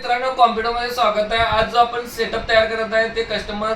मित्रांनो, कॉम्प्युटरमध्ये स्वागत आहे। आज जो आपण सेटअप तयार करत आहे ते कस्टमर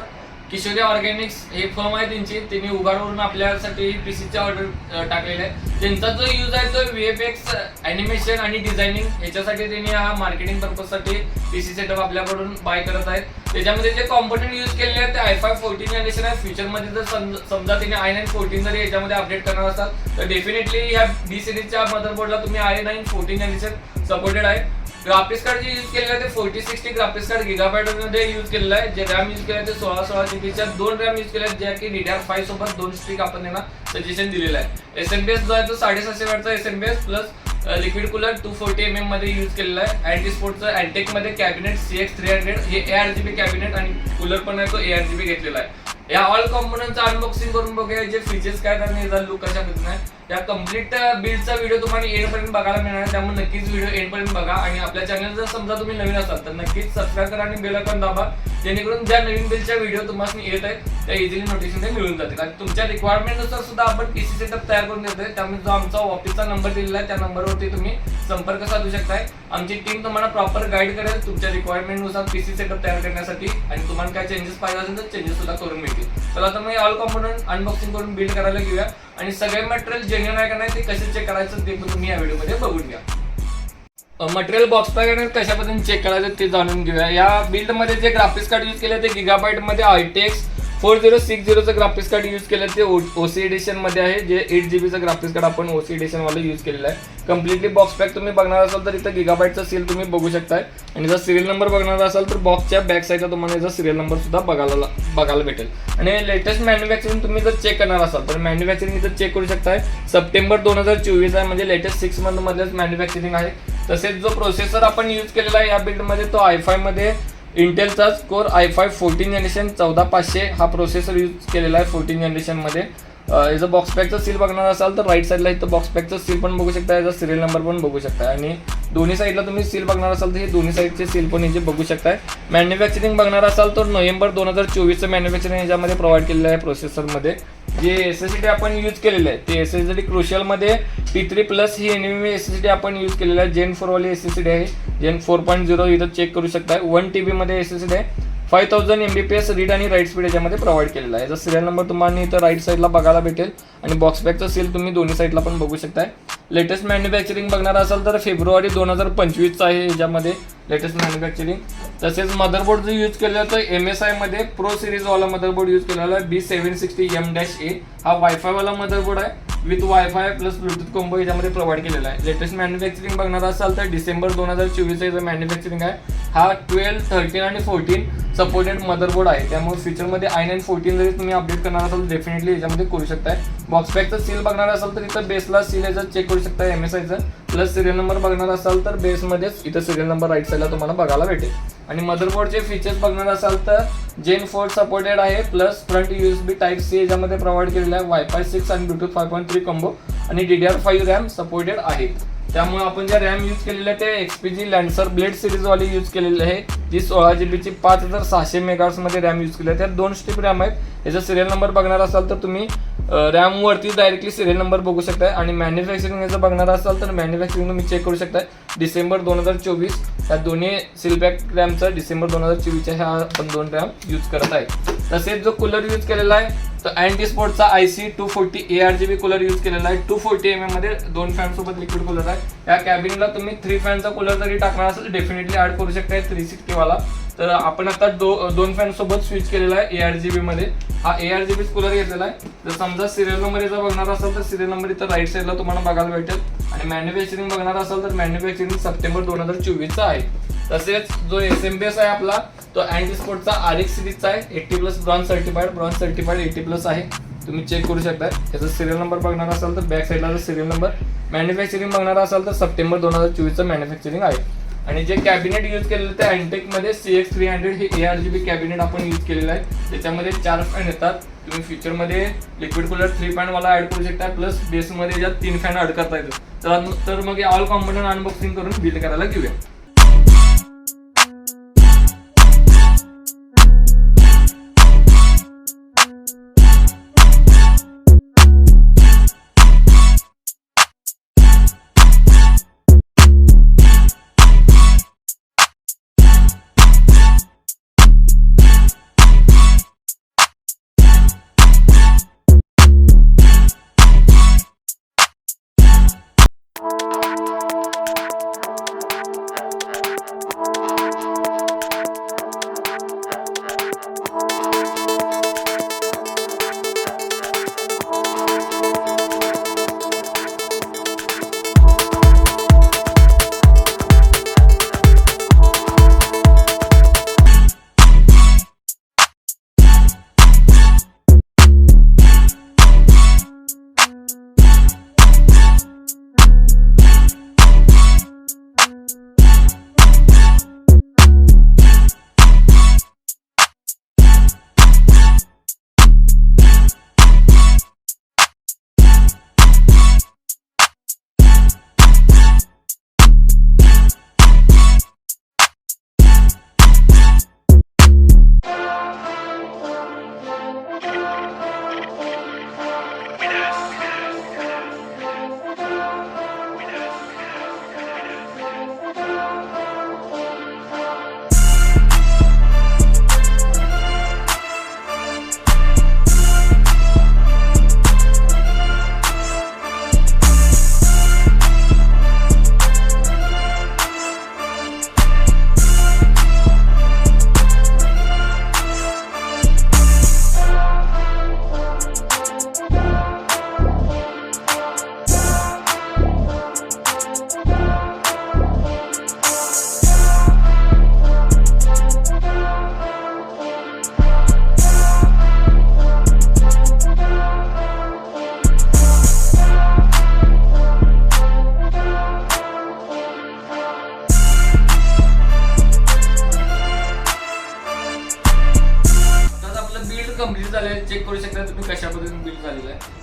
किशोरी ऑर्गॅनिक्स हे फर्म आहे त्यांनी उघडवरून आपल्यासाठी पीसीची ऑर्डर टाकलेली आहे। त्यांचा जो यूज आहे तो VFX ॲनिमेशन आणि डिझायनिंग याच्यासाठी त्यांनी हा मार्केटिंग पर्पजसाठी पीसी सेटअप आपल्याकडून बाय करत आहेत। त्याच्यामध्ये जे कॉम्पोनंट यूज केलेले आहेत ते i5 14 जनरेशन आहे। फ्युचरमध्ये जर समजा त्यांनी i9 14 जरी याच्यामध्ये अपडेट करणार असाल तर डेफिनेटली या डी सिरीजच्या मदरबोर्डला तुम्ही i9 14 जनरेशन सपोर्टेड आहे। ग्राफिक्स कार्ड जे यूज केलेलं आहे ते 4060 ग्राफिक्स कार्ड गिगाबाइट मध्ये यूज केलेलं आहे। जे रॅम यूज केलं आहे ते 16 जीबीच्या 2 रॅम यूज केल्या आहेत, ज्या की DDR5 सोबत 2 स्टिक आपण त्यांना सजेशन दिलेलं आहे। SMBS जो आहे तो 750 वॅटचा SMBS plus liquid cooler 240 mm मध्ये यूज केलेला आहे। अँटी स्पोर्टचं अँटेक मध्ये कॅबिनेट CX300 हे ARGB कॅबिनेट आणि कूलर पण आहे तो ARGB घेतलेला आहे। या ऑल कॉम्पोनंटचं अनबॉक्सिंग करून बघूया जे फीचर्स काय आणि याचा लुक कशा पद्धतीने आहे। या कंप्लीट बिल्डचा व्हिडिओ तुम्हाला एंड पर्यंत बघायला मिळणार आहे, त्यामुळे नक्कीच व्हिडिओ एंड पर्यंत बघा। आणि आपल्या चॅनल जर समजा तुम्ही नवीन असाल तर नक्कीच सबस्क्राइब करा आणि बेल आयकॉन दाबा, जेणेकरून ज्या नवीन बिल्डच्या व्हिडिओ तुम्हाला येत आहेत त्या इझिली नोटिफिकेशन मिळून जातील। आणि तुमच्या रिक्वायरमेंटनुसार सुद्धा आपण पीसी सेटअप तयार करून देतोय, त्यामुळे जो आमचा ऑफिसचा नंबर दिलेला आहे त्या नंबरवरती तुम्ही संपर्क साधू शकताय। आमची टीम तुम्हाला प्रॉपर गाईड करेल तुमच्या रिक्वायरमेंटनुसार पीसी सेटअप तयार करण्यासाठी, आणि तुम्हाला काय चेंजेस पाहिजे असेल तर चेंजेस सुद्धा करून मिळतील। चला तर मग ऑल कॉम्पोनंट अनबॉक्सिंग करून बिल्ड करायला घेऊया आणि सगळे मटेरियल जेन्युइन आहे का नाही ते कसे चेक करायचं ते पण तुम्ही या व्हिडिओमध्ये बघून घ्या। मटेरियल बॉक्स पॅक कशा पद्धतीने चेक करायचं ते जाणून घेऊया। या बिल्ड मध्ये जे ग्राफिक्स कार्ड यूज केले ते गिगाबाइट मध्ये RTX 4060 ग्राफिक्स कार्ड यूज केलं ते OC एडिशन मध्ये आहे, जे 8 GB चं ग्राफिक्स कार्ड आपण OC एडिशन वाले यूज केलेलं आहे। कम्प्लिटली बॉक्स पॅक तुम्ही बघणार असाल तर इथं गिगाबाइटचा सील तुम्ही बघू शकताय, आणि जर सिरियल नंबर बघणार असाल तर बॉक्सच्या बॅक साईडला तुम्हाला याचा सिरियल नंबर सुद्धा बघायला भेटेल। आणि लेटेस्ट मॅन्युफॅक्चरिंग तुम्ही जर चेक करणार असाल तर मॅन्युफॅक्चरिंग इथं चेक करू शकताय, सप्टेंबर 2024 आहे, म्हणजे लेटेस्ट 6 मंथ मधलेच मॅन्युफॅक्चरिंग आहे। तसेच जो प्रोसेसर आपण यूज केलेला आहे या बिल्ड मध्ये तो i5 मध्ये इंटेलचाच कोर i5 14 जनरेशन 14500 हा प्रोसेसर यूज केलेला आहे 14 जनरेशन मध्ये। याचा बॉक्स पॅकचा सील बघणार असाल तर राईट साईडला इथं बॉक्स पॅकचा सील पण बघू शकता, याचा सिरियल नंबर पण बघू शकता, आणि दोन्ही साईडला तुम्ही सील बघणार असाल तर हे दोन्ही साईडचे सील पण इथे बघू शकताय। मॅन्युफॅक्चरिंग बघणार असाल तर नोव्हेंबर 2024चं मॅन्युफॅक्चरिंग याच्यामध्ये प्रोव्हाइड केलेलं आहे प्रोसेसरमध्ये। जे SSD आपण यूज केलेलं आहे ते SSD क्रुशियल मध्ये T3+ ही NVMe SSD आपण यूज केलेलं आहे, Gen 4 वाली SSD आहे, Gen 4.0 इथं चेक करू शकताय। 1 TB मध्ये SSD आहे, 5000 MBPS रीड आणि राईट स्पीड याच्यामध्ये प्रोव्हाइड केलेला आहे। याचा सिरियल नंबर तुम्हाला इथं राईट साईडला बघायला भेटेल, आणि बॉक्स पॅकचा सील तुम्ही दोन्ही साईडला पण बघू शकताय। लेटेस्ट मॅन्युफॅक्चरिंग बघणार असाल तर फेब्रुवारी 2025चा आहे याच्यामध्ये लेटेस्ट मॅन्युफॅक्चरिंग। तसेच मदरबोर्ड जो यूज केलेला आहे तो MSI मध्ये प्रो सिरीज वाला मदरबोर्ड यूज केलेला आहे, B760M-A हा वायफाय वाला मदरबोर्ड आहे with wifi plus Bluetooth combo याच्यामध्ये प्रोव्हाइड केलेला आहे। लेटेस्ट मॅन्युफॅक्चरिंग बघणार असाल तर डिसेंबर 2024 मॅन्युफॅक्चरिंग आहे। हा 12, 13 आणि 14 सपोर्टेड मदरबोर्ड आहे, त्यामुळे फ्युचरमध्ये i9 14 जरी तुम्ही अपडेट करणार असाल डेफिनेटली याच्यामध्ये करू शकताय। बॉक्स पॅकचा सील बघणार असाल तर इथं बेसला सील याचा चेक करू शकता MSIचं, प्लस सिरियल नंबर बघणार असाल तर बेसमध्येच इथं सिरियल नंबर राईट साईडला तुम्हाला बघायला भेटेल। आणि मदरबोर्डचे फीचर्स बघणार असाल तर Gen 4 सपोर्टेड आहे, प्लस फ्रंट USB Type-C याच्यामध्ये प्रोव्हाइड केलेला आहे, Wi-Fi 6 आणि Bluetooth 5.3 कॉम्बो, आणि DDR5 रॅम सपोर्टेड आहे। त्यामुळे आपण जे रॅम यूज केलेले आहे ते XPG लँसर ब्लेड सिरीज वाली यूज केलेली आहे, जी 16 GB ची 5600 MHz मध्ये रॅम यूज केली आहे। त्यात 2 स्ट्रिप रॅम आहेत। याचा सिरियल नंबर बघणार असाल तर तुम्ही रॅम वरती डायरेक्टली सिरियल नंबर बघू शकताय, आणि मॅन्युफॅक्चरिंग याचं बघणार असाल तर मॅन्युफॅक्चरिंग तुम्ही चेक करू शकताय डिसेंबर 2024। या दोन्ही सील पॅक रॅमचा डिसेंबर 2024 ह्या आपण 2 रॅम यूज करत आहे। तसेच जो कूलर यूज केलेला आहे तो अँटी स्पोर्टचा IC240 ARGB कूलर यूज केलेला आहे, 240 mm मध्ये 2 फॅन सोबत लिक्विड कूलर आहे। या कॅबिनला तुम्ही 3 फॅनचा कूलर जरी टाकणार असेल डेफिनेटली ऍड करू शकताय 360 वाला। तर आपण आता 2 फॅन सोबत स्विच केलेला आहे ARGB मध्ये, हा ARGB कूलर घेतलेला आहे। जर समजा सिरियल नंबर याचा बघणार असाल तर सिरियल नंबर इथं राईट साईडला तुम्हाला बघायला भेटेल, आणि मॅन्युफॅक्चरिंग बघणार असाल तर मॅन्युफॅक्चरिंग सप्टेंबर 2024चा आहे। तसेच जो SMBS आहे आपला तो अँटी स्पोर्टचा RX सिरीजचा आहे, 80+ ब्रॉन्झ सर्टिफाईड 80+ आहे, तुम्ही चेक करू शकता। याचा सिरियल नंबर बघणार असाल तर बॅक साईडला सिरियल नंबर, मॅन्युफॅक्चरिंग बघणार असाल तर सप्टेंबर 2024चं मॅन्युफॅक्चरिंग आहे। आणि जे कॅबिनेट यूज केलेलं ते अँटेक मध्ये CX300 हे ARGB कॅबिनेट आपण यूज केलेलं आहे। त्याच्यामध्ये 4 फॅन येतात, तुम्ही फ्युचरमध्ये लिक्विड कूलर 3 फॅन वाला ऍड करू शकता, प्लस बेसमध्ये ज्या 3 फॅन ऍड करता येतात। तर मग ऑल कॉम्पोनंट अनबॉक्सिंग करून बिल्ड करायला घेऊया।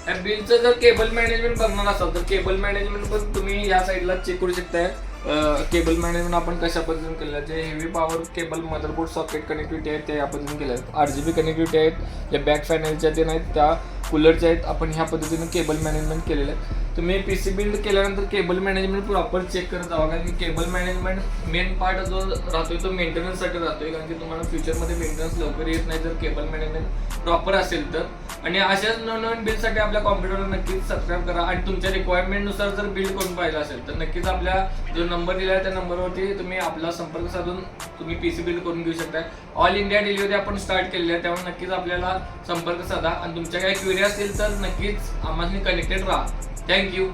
या बिलचं जर केबल मॅनेजमेंट बघणार असाल तर केबल मॅनेजमेंट पण तुम्ही या साईडला चेक करू शकताय. केबल मॅनेजमेंट आपण कशा पद्धतीने केलेलं आहे, जे heavy power cable motherboard socket connectivity आहेत ते या पद्धतीने केल्या आहेत. RGB कनेक्टिव्हिटी आहेत, ज्या बॅक पॅनलच्या ते नाहीत त्या कूलरच्या आहेत. आपण ह्या पद्धतीने केबल मॅनेजमेंट केलेलं आहे. तुम्ही PC बिल्ड केल्यानंतर केबल मॅनेजमेंट प्रॉपर चेक करत जावा, कारण की केबल मॅनेजमेंट मेन पार्ट जो राहतोय तो मेंटेनन्ससाठी राहतोय, कारण की तुम्हाला फ्युचरमध्ये मेंटेनन्स लवकर येत नाही जर केबल मॅनेजमेंट प्रॉपर असेल तर. आणि अशाच नवनवीन बिल्डसाठी आपल्या कॉम्प्युटरला नक्कीच सबस्क्राईब करा आणि तुमच्या रिक्वायरमेंटनुसार जर बिल्ड करून पाहिजे असेल तर नक्कीच आपल्या जो नंबर दिला आहे त्या नंबरवरती तुम्ही आपला संपर्क साधून तुम्ही PC बिल्ड करून घेऊ शकता. ऑल इंडिया डिलिव्हरी आपण स्टार्ट केलेली आहे, त्यामुळे नक्कीच आपल्याला संपर्क साधा आणि तुमच्या काही क्वेरी असतील तर नक्कीच आम्हाला कनेक्टेड राहा. थँक्यू.